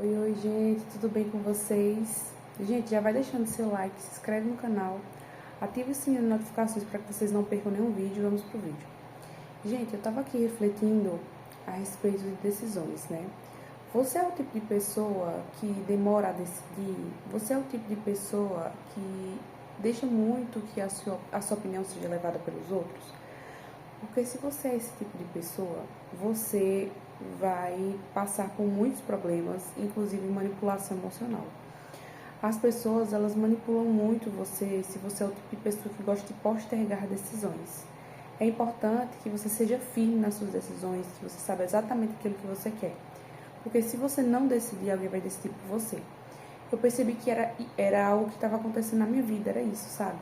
Oi, gente, tudo bem com vocês? Gente, já vai deixando seu like, se inscreve no canal, ativa o sininho de notificações para que vocês não percam nenhum vídeo. Vamos pro vídeo. Gente, eu tava aqui refletindo a respeito de decisões, né? Você é o tipo de pessoa que demora a decidir? Você é o tipo de pessoa que deixa muito que a sua opinião seja levada pelos outros? Porque se você é esse tipo de pessoa, você vai passar por muitos problemas, inclusive manipulação emocional. As pessoas, elas manipulam muito você se você é o tipo de pessoa que gosta de postergar decisões. É importante que você seja firme nas suas decisões, que você saiba exatamente aquilo que você quer. Porque se você não decidir, alguém vai decidir por você. Eu percebi que era algo que estava acontecendo na minha vida, era isso, sabe?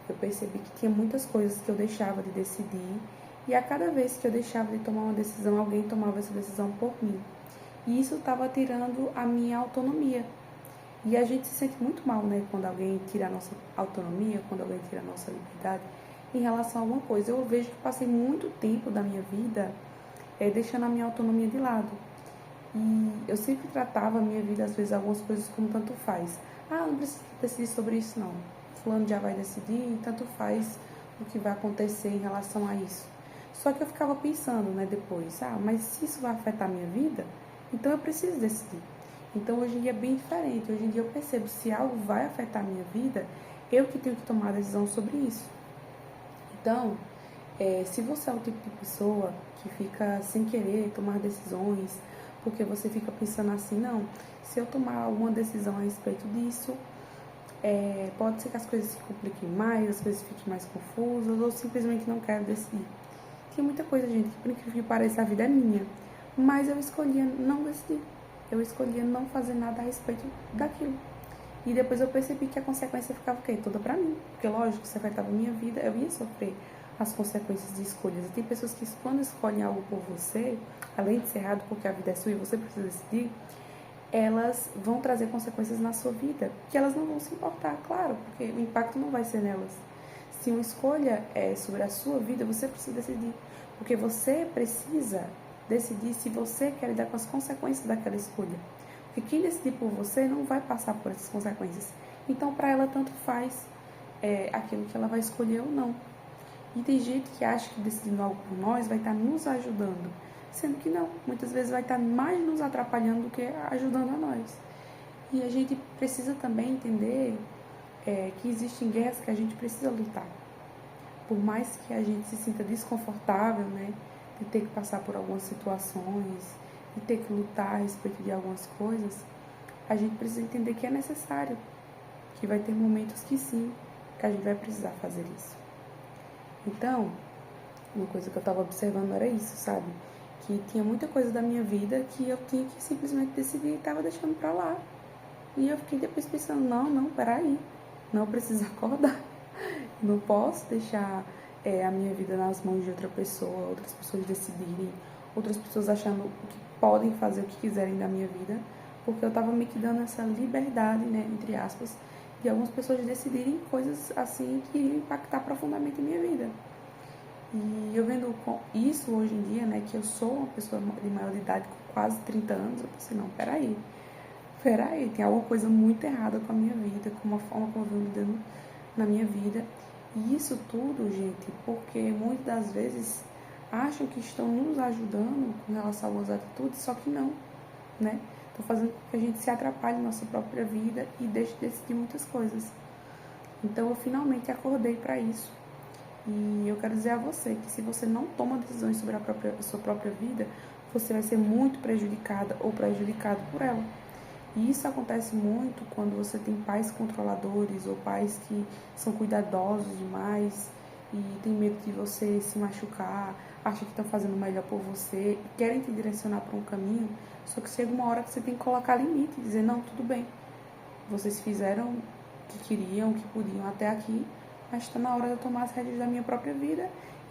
Eu percebi que tinha muitas coisas que eu deixava de decidir e a cada vez que eu deixava de tomar uma decisão, alguém tomava essa decisão por mim. E isso estava tirando a minha autonomia. E a gente se sente muito mal, né, quando alguém tira a nossa autonomia, quando alguém tira a nossa liberdade em relação a alguma coisa. Eu vejo que passei muito tempo da minha vida deixando a minha autonomia de lado. E eu sempre tratava a minha vida, às vezes, algumas coisas como tanto faz. Ah, não preciso decidir sobre isso, não. Fulano já vai decidir e tanto faz o que vai acontecer em relação a isso. Só que eu ficava pensando, né, depois, mas se isso vai afetar a minha vida, então eu preciso decidir. Então hoje em dia é bem diferente. Hoje em dia eu percebo, se algo vai afetar a minha vida, eu que tenho que tomar a decisão sobre isso. Então, se você é o tipo de pessoa que fica sem querer tomar decisões, porque você fica pensando assim, não, se eu tomar alguma decisão a respeito disso, pode ser que as coisas se compliquem mais, as coisas fiquem mais confusas, ou simplesmente não quero decidir. Tem muita coisa, gente, que por incrível que pareça, a vida é minha, mas eu escolhia não decidir. Eu escolhia não fazer nada a respeito daquilo. E depois eu percebi que a consequência ficava o quê? Toda pra mim. Porque, lógico, se afetava a minha vida, eu ia sofrer as consequências de escolhas. E tem pessoas que, quando escolhem algo por você, além de ser errado porque a vida é sua e você precisa decidir, elas vão trazer consequências na sua vida, que elas não vão se importar, claro, porque o impacto não vai ser nelas. Se uma escolha é sobre a sua vida, você precisa decidir, porque você precisa decidir se você quer lidar com as consequências daquela escolha. Porque quem decidir por você não vai passar por essas consequências. Então, para ela, tanto faz aquilo que ela vai escolher ou não. E tem gente que acha que decidindo algo por nós vai estar nos ajudando, sendo que não. Muitas vezes vai estar mais nos atrapalhando do que ajudando a nós. E a gente precisa também entender que existem guerras que a gente precisa lutar. Por mais que a gente se sinta desconfortável, né, de ter que passar por algumas situações, de ter que lutar a respeito de algumas coisas, a gente precisa entender que é necessário, que vai ter momentos que sim, que a gente vai precisar fazer isso. Então, uma coisa que eu estava observando era isso, sabe? Que tinha muita coisa da minha vida que eu tinha que simplesmente decidir e estava deixando pra lá. E eu fiquei depois pensando, não, peraí, não preciso acordar. Não posso deixar a minha vida nas mãos de outra pessoa, outras pessoas decidirem, outras pessoas achando que podem fazer o que quiserem da minha vida, porque eu estava me dando essa liberdade, né, entre aspas, de algumas pessoas decidirem coisas assim que iriam impactar profundamente a minha vida. E eu vendo isso hoje em dia, né, que eu sou uma pessoa de maior de idade, com quase 30 anos, eu pensei, não, peraí, tem alguma coisa muito errada com a minha vida, com a forma como eu venho lidando na minha vida. E isso tudo, gente, porque muitas das vezes acham que estão nos ajudando com relação a algumas atitudes, só que não, né? Estão fazendo com que a gente se atrapalhe na nossa própria vida e deixe de decidir muitas coisas. Então eu finalmente acordei para isso. E eu quero dizer a você que se você não toma decisões sobre a sua própria vida, você vai ser muito prejudicada ou prejudicado por ela. E isso acontece muito quando você tem pais controladores ou pais que são cuidadosos demais e tem medo de você se machucar, acham que estão fazendo o melhor por você e querem te direcionar para um caminho, só que chega uma hora que você tem que colocar limite e dizer, não, tudo bem, vocês fizeram o que queriam, o que podiam até aqui, mas está na hora de eu tomar as rédeas da minha própria vida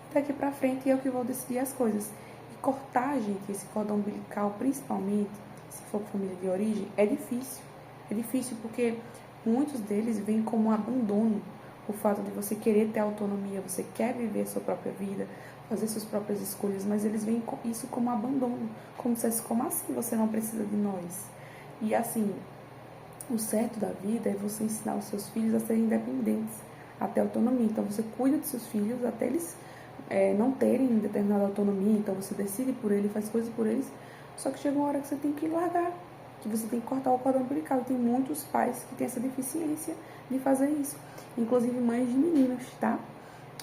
e daqui para frente eu que vou decidir as coisas. E cortar, gente, esse cordão umbilical, principalmente, se for família de origem, é difícil. É difícil porque muitos deles veem como um abandono o fato de você querer ter autonomia, você quer viver a sua própria vida, fazer suas próprias escolhas, mas eles veem isso como abandono, como se fosse, como assim você não precisa de nós? E assim, o certo da vida é você ensinar os seus filhos a serem independentes, a ter autonomia. Então você cuida dos seus filhos até eles não terem determinada autonomia, então você decide por ele, faz coisas por eles, só que chega uma hora que você tem que largar, que você tem que cortar o cordão umbilical. E tem muitos pais que têm essa deficiência de fazer isso, inclusive mães de meninos, tá?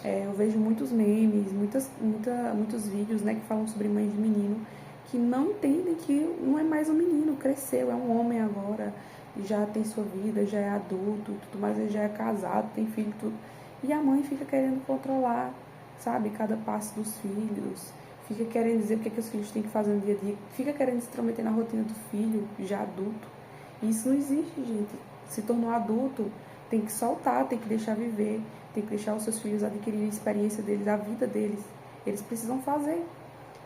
Eu vejo muitos memes, muitos vídeos, né, que falam sobre mães de menino, que não entendem que não é mais um menino, cresceu, é um homem agora, já tem sua vida, já é adulto, tudo mais, ele já é casado, tem filho, tudo. E a mãe fica querendo controlar, sabe, cada passo dos filhos, fica querendo dizer o que os filhos têm que fazer no dia a dia, fica querendo se intrometer na rotina do filho, já adulto. E isso não existe, gente. Se tornou adulto, tem que soltar, tem que deixar viver, tem que deixar os seus filhos adquirirem a experiência deles, a vida deles. Eles precisam fazer,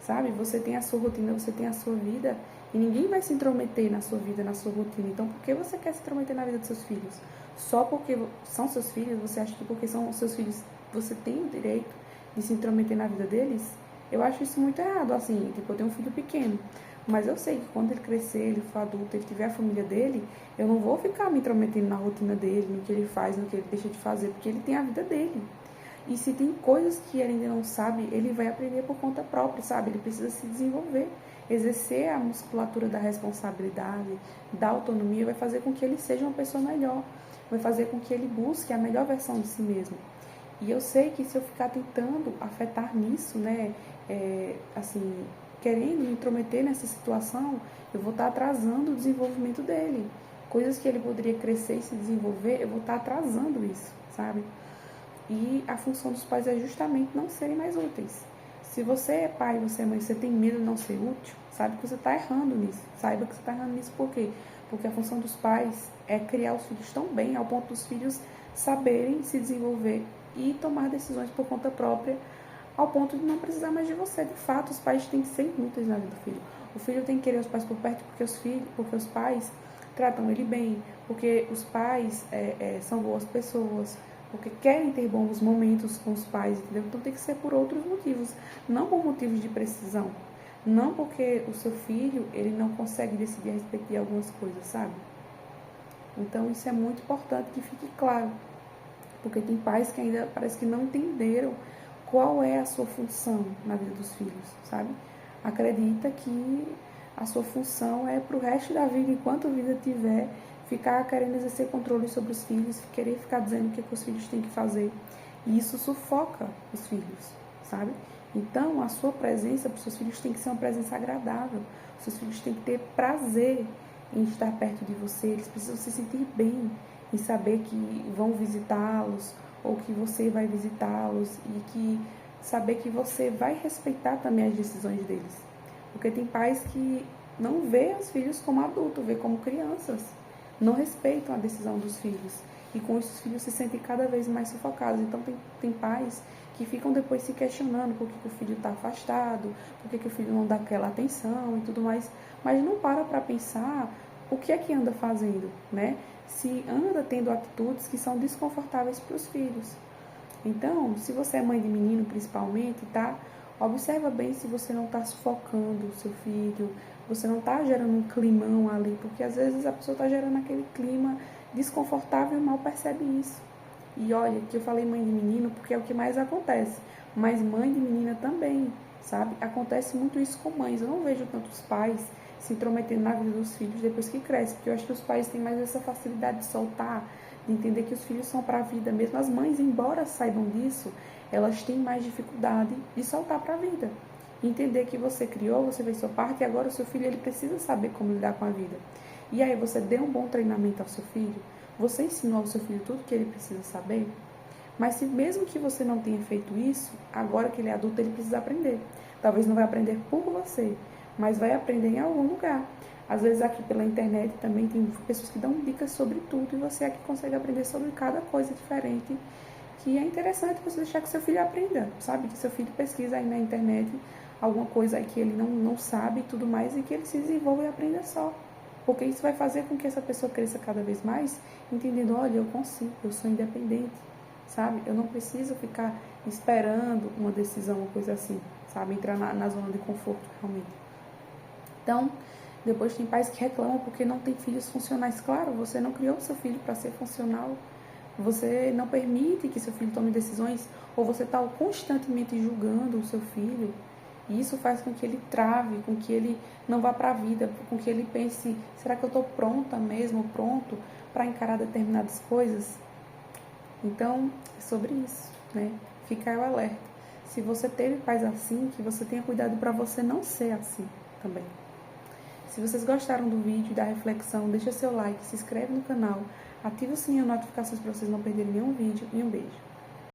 sabe? Você tem a sua rotina, você tem a sua vida, e ninguém vai se intrometer na sua vida, na sua rotina. Então, por que você quer se intrometer na vida dos seus filhos? Só porque são seus filhos? Você acha que porque são seus filhos você tem o direito de se intrometer na vida deles? Eu acho isso muito errado, assim, tipo, eu tenho um filho pequeno, mas eu sei que quando ele crescer, ele for adulto, ele tiver a família dele, eu não vou ficar me intrometendo na rotina dele, no que ele faz, no que ele deixa de fazer, porque ele tem a vida dele. E se tem coisas que ele ainda não sabe, ele vai aprender por conta própria, sabe? Ele precisa se desenvolver. Exercer a musculatura da responsabilidade, da autonomia, vai fazer com que ele seja uma pessoa melhor, vai fazer com que ele busque a melhor versão de si mesmo. E eu sei que se eu ficar tentando afetar nisso, né, assim, querendo me intrometer nessa situação, eu vou estar atrasando o desenvolvimento dele. Coisas que ele poderia crescer e se desenvolver, eu vou estar atrasando isso, sabe? E a função dos pais é justamente não serem mais úteis. Se você é pai, você é mãe, você tem medo de não ser útil, sabe que você está errando nisso. Saiba que você está errando nisso por quê? Porque a função dos pais é criar os filhos tão bem, ao ponto dos filhos saberem se desenvolver e tomar decisões por conta própria, ao ponto de não precisar mais de você. De fato, os pais têm que ser úteis na vida do filho. O filho tem que querer os pais por perto porque os pais tratam ele bem, porque os pais são boas pessoas, porque querem ter bons momentos com os pais, entendeu? Então tem que ser por outros motivos, não por motivos de precisão, não porque o seu filho, ele não consegue decidir a respeito de algumas coisas, sabe? Então isso é muito importante que fique claro, porque tem pais que ainda parece que não entenderam qual é a sua função na vida dos filhos, sabe? Acredita que a sua função é pro resto da vida, enquanto a vida tiver, ficar querendo exercer controle sobre os filhos, querer ficar dizendo o que os filhos têm que fazer. E isso sufoca os filhos, sabe? Então, a sua presença para os seus filhos tem que ser uma presença agradável. Os seus filhos têm que ter prazer em estar perto de você. Eles precisam se sentir bem em saber que vão visitá-los ou que você vai visitá-los e que saber que você vai respeitar também as decisões deles. Porque tem pais que não vê os filhos como adultos, vê como crianças. Não respeitam a decisão dos filhos. E com isso os filhos se sentem cada vez mais sufocados. Então tem pais que ficam depois se questionando por que o filho está afastado, por que o filho não dá aquela atenção e tudo mais. Mas não para pensar o que é que anda fazendo, né? Se anda tendo atitudes que são desconfortáveis para os filhos. Então, se você é mãe de menino principalmente, tá? Observa bem se você não está sufocando o seu filho, você não está gerando um climão ali, porque às vezes a pessoa está gerando aquele clima desconfortável e mal percebe isso. E olha, que eu falei mãe de menino porque é o que mais acontece, mas mãe de menina também, sabe? Acontece muito isso com mães. Eu não vejo tantos pais se intrometendo na vida dos filhos depois que crescem, porque eu acho que os pais têm mais essa facilidade de soltar, de entender que os filhos são para a vida mesmo. As mães, embora saibam disso, elas têm mais dificuldade de soltar para a vida. Entender que você criou, você fez sua parte e agora o seu filho ele precisa saber como lidar com a vida. E aí você deu um bom treinamento ao seu filho, você ensinou ao seu filho tudo que ele precisa saber, mas se mesmo que você não tenha feito isso, agora que ele é adulto ele precisa aprender. Talvez não vai aprender por você, mas vai aprender em algum lugar. Às vezes aqui pela internet também tem pessoas que dão dicas sobre tudo e você aqui consegue aprender sobre cada coisa diferente, que é interessante você deixar que seu filho aprenda, sabe? Que seu filho pesquisa aí na internet alguma coisa aí que ele não sabe e tudo mais, e que ele se desenvolva e aprenda só. Porque isso vai fazer com que essa pessoa cresça cada vez mais, entendendo, olha, eu consigo, eu sou independente, sabe? Eu não preciso ficar esperando uma decisão, uma coisa assim, sabe? Entrar na zona de conforto, realmente. Então, Depois tem pais que reclamam porque não tem filhos funcionais. Claro, você não criou seu filho para ser funcional. Você não permite que seu filho tome decisões, ou você está constantemente julgando o seu filho. E isso faz com que ele trave, com que ele não vá para a vida, com que ele pense, será que eu estou pronta mesmo, pronto para encarar determinadas coisas? Então, é sobre isso, né? Fica o alerta. Se você teve pais assim, que você tenha cuidado para você não ser assim também. Se vocês gostaram do vídeo e da reflexão, deixa seu like, se inscreve no canal, ativa o sininho de notificações para vocês não perderem nenhum vídeo e um beijo.